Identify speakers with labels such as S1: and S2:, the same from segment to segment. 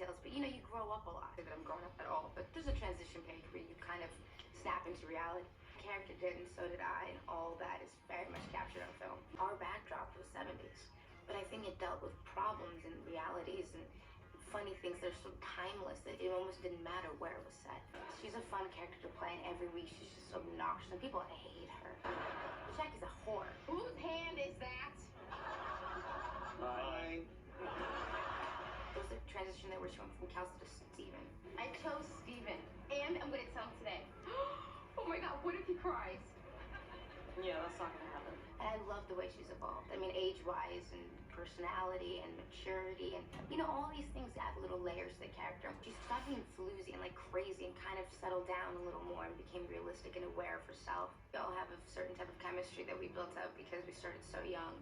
S1: details, but you know, you grow up a lot. That I'm growing up at all, but there's a transition page where you kind of snap into reality. The character did, and so did I, and all that is very much captured on film. Our backdrop was 70s, but I think it dealt with problems and realities and funny things that are so timeless that it almost didn't matter where it was set. She's a fun character to play, and every week she's just so obnoxious, and people hate her. Jackie's a whore. Whose hand is that?
S2: Mine.
S1: It was a transition that where she went from Kelsey to Steven. I chose Steven, and I'm gonna tell him today. Oh my God, what if he cries?
S3: Yeah, that's not gonna happen.
S1: And I love the way she's evolved. I mean, age-wise and personality and maturity and, you know, all these things add little layers to the character. She stopped being floozy and like crazy and kind of settled down a little more and became realistic and aware of herself. We all have a certain type of chemistry that we built up because we started so young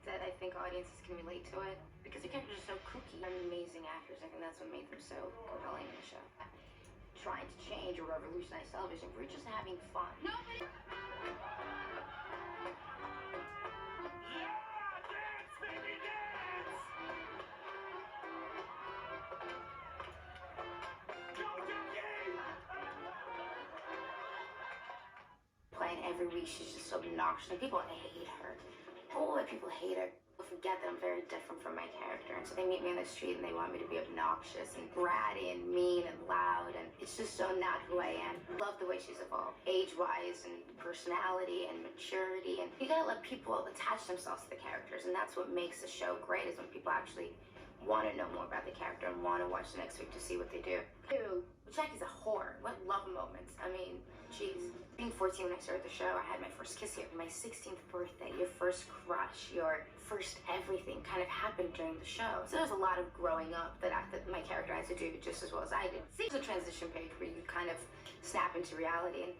S1: that I think audiences can relate to it because the characters are so kooky. They're amazing actors. I think that's what made them so compelling in the show. Trying to change or revolutionize television, we're just having fun. Nobody. Playing every week, she's just so obnoxious, and people hate her. Oh, people hate her. Forget that I'm very different from my character, and so they meet me on the street and they want me to be obnoxious and bratty and mean and loud, and it's just so not who I am. Love the way she's evolved, age-wise and personality and maturity, and you gotta let people attach themselves to the characters, and that's what makes the show great, is when people actually want to know more about the character and want to watch the next week to see what they do. Dude, Jackie's a whore. What love moments. I mean, jeez. Being 14 when I started the show, I had my first kiss here. My 16th birthday, your first crush, your first everything kind of happened during the show. So there's a lot of growing up that my character has to do just as well as I did. See, there's a transition page where you kind of snap into reality. And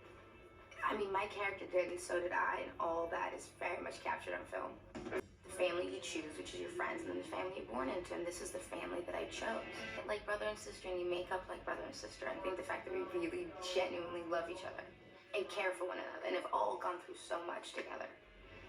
S1: I mean, my character did, and so did I, and all that is very much captured on film. The family you choose, which is your friends, and then the family you're born into, and this is the family that I chose. Like brother and sister, and you make up like brother and sister. I think the fact that we really genuinely love each other and care for one another, and have all gone through so much together,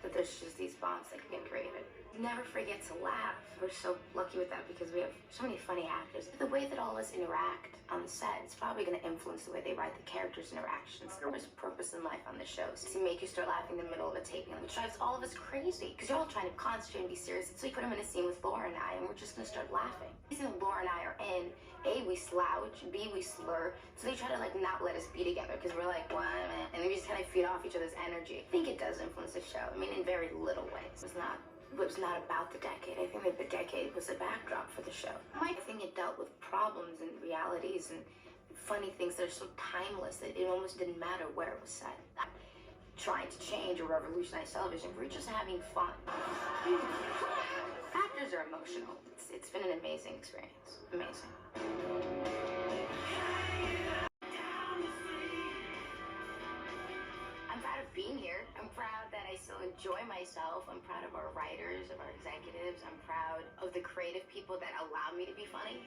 S1: that there's just these bonds that can get created. Never forget to laugh. We're so lucky with that because we have so many funny actors. The way that all of us interact on the set is probably going to influence the way they write the characters' interactions. There's a purpose in life on the show, to make you start laughing in the middle of a taping, which drives all of us crazy because you're all trying to concentrate and be serious. So you put them in a scene with Laura and I, and we're just going to start laughing. The reason Laura and I are in, A, we slouch, B, we slur, so they try to like not let us be together because we're like, what? And then we just kind of feed off each other's energy. I think it does influence the show. I mean, in very little ways. It was not about the decade. I think that the decade was a backdrop for the show. I think it dealt with problems and realities and funny things that are so timeless that it almost didn't matter where it was set. Trying to change or revolutionize television, we're just having fun. Actors are emotional. It's been an amazing experience. Amazing. I'm proud of being here. I'm proud that I still enjoy myself. I'm proud of our writers, of our executives. I'm proud of the creative people that allow me to be funny.